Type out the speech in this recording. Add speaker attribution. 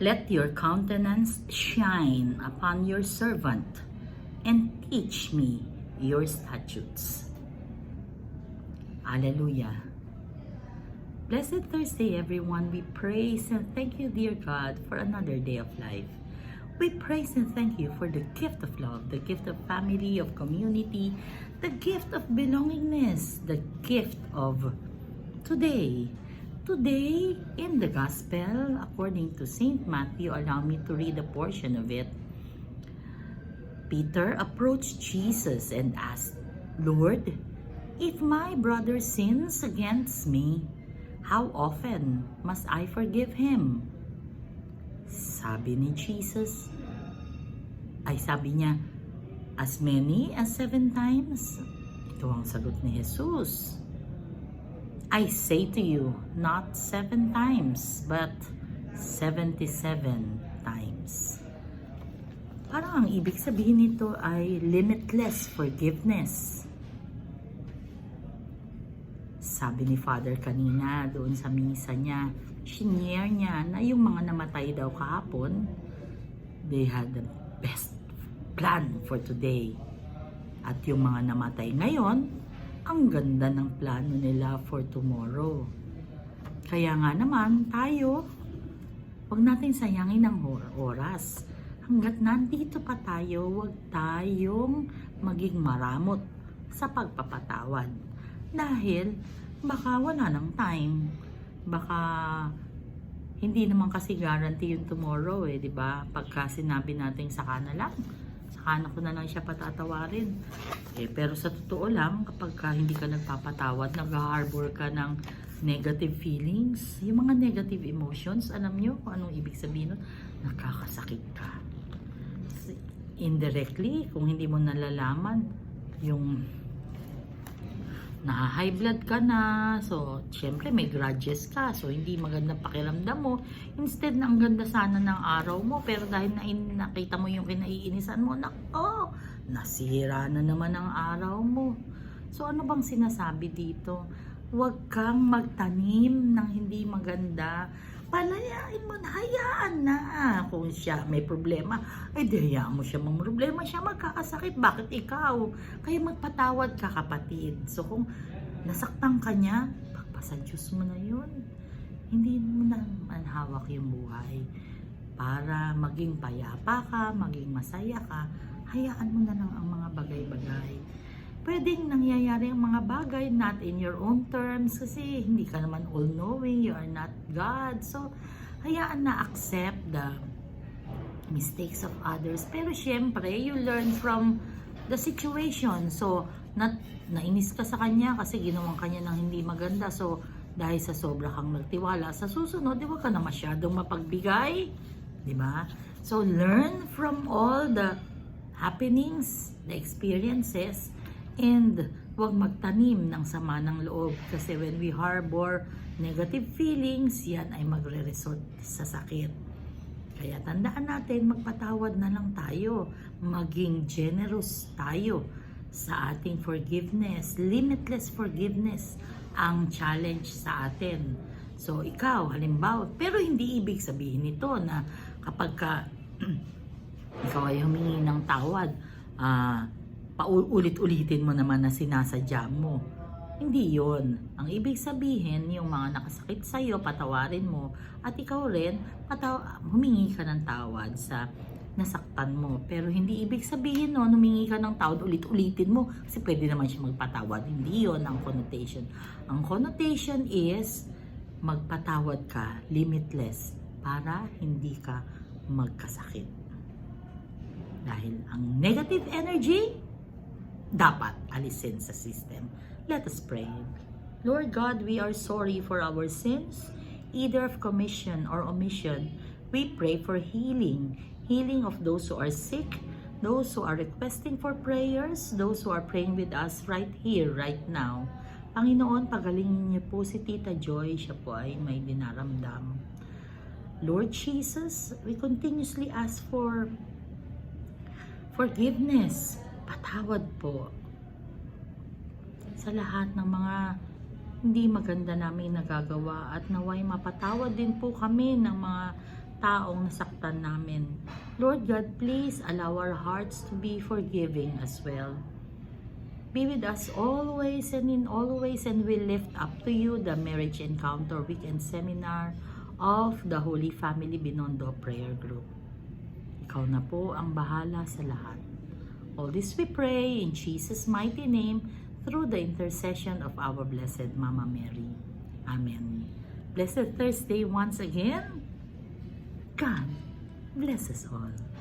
Speaker 1: Let your countenance shine upon your servant, and teach me your statutes. Hallelujah. Blessed Thursday, everyone. We praise and thank you, dear God, for another day of life. We praise and thank you for the gift of love, the gift of family, of community, the gift of belongingness, the gift of today. Today, in the Gospel, according to St. Matthew, allow me to read a portion of it. Peter approached Jesus and asked, "Lord, if my brother sins against me, how often must I forgive him?" Sabi niya, "As many as 7 times." Ito ang sagot ni Jesus. "I say to you, not 7 times, but 77 times. Parang ang ibig sabihin nito ay limitless forgiveness. Sabi ni Father kanina doon sa misa niya, shinare niya na yung mga namatay daw kahapon, they had the best plan for today. At yung mga namatay ngayon, ang ganda ng plano nila for tomorrow. Kaya nga naman tayo, huwag natin sayangin ang oras. Hanggat nandito pa tayo, huwag tayong maging maramot sa pagpapatawad. Dahil baka wala ng time. Baka hindi naman kasi guarantee yung tomorrow di ba? Pagka sinabi natin saka na lang, saka ko na lang siya patatawarin. Pero sa totoo lang, kapag hindi ka nagpapatawad, nag-harbor ka ng negative feelings, yung mga negative emotions, alam nyo kung anong ibig sabihin nun? Nakakasakit ka. Indirectly, kung hindi mo nalalaman, yung high blood ka na, so syempre may grudges ka, so hindi magandang pakiramdam mo. Instead na ang ganda sana ng araw mo, pero dahil nakita mo yung kinaiinisan mo, nasira na naman ang araw mo. So ano bang sinasabi dito? Huwag kang magtanim ng hindi maganda. Palayain mo na, hayaan na. Kung siya may problema, ay hayaan mo siya problema, siya magkakasakit. Bakit ikaw? Kaya magpatawad ka, kapatid. So kung nasaktan ka niya, pagpasa Diyos mo na yun. Hindi mo na manhawak yung buhay. Para maging payapa ka, maging masaya ka, hayaan mo na lang ang mga bagay-bagay. Pwedeng nangyayari ang mga bagay not in your own terms kasi hindi ka naman all-knowing, you are not God. So, hayaan na accept the mistakes of others. Pero syempre, you learn from the situation. So, nainis ka sa kanya kasi ginawang kanya ng hindi maganda. So, dahil sa sobra kang nagtiwala, sa susunod, di ba ka na masyadong mapagbigay? Di ba? So, learn from all the happenings, the experiences, and huwag magtanim ng sama ng loob kasi when we harbor negative feelings, yan ay magre-result sa sakit. Kaya tandaan natin, magpatawad na lang tayo, maging generous tayo sa ating forgiveness. Limitless forgiveness ang challenge sa atin. So ikaw, halimbawa, pero hindi ibig sabihin nito na kapag ikaw ay humingi ng tawad, paulit-ulitin mo naman na sinasadya mo. Hindi yon. Ang ibig sabihin, yung mga nakasakit sa'yo, patawarin mo. At ikaw rin, humingi ka ng tawad sa nasaktan mo. Pero hindi ibig sabihin no, humingi ka ng tawad, ulit-ulitin mo. Kasi pwede naman siya magpatawad. Hindi yon ang connotation. Ang connotation is, magpatawad ka, limitless, para hindi ka magkasakit. Dahil ang negative energy, dapat alisin sa system. Let us pray. Lord God, we are sorry for our sins, either of commission or omission. We pray for healing. Healing of those who are sick, those who are requesting for prayers, those who are praying with us right here, right now. Panginoon, pagalingin niyo po si Tita Joy. Siya po ay may dinaramdam. Lord Jesus, we continuously ask for forgiveness. Patawad po sa lahat ng mga hindi maganda namin nagagawa at naway mapatawad din po kami ng mga taong nasaktan namin. Lord God, please allow our hearts to be forgiving as well. Be with us always and in all ways, and we lift up to you the Marriage Encounter Weekend Seminar of the Holy Family Binondo Prayer Group. Ikaw na po ang bahala sa lahat. All this we pray in Jesus' mighty name through the intercession of our Blessed Mama Mary. Amen. Blessed Thursday once again. God bless us all.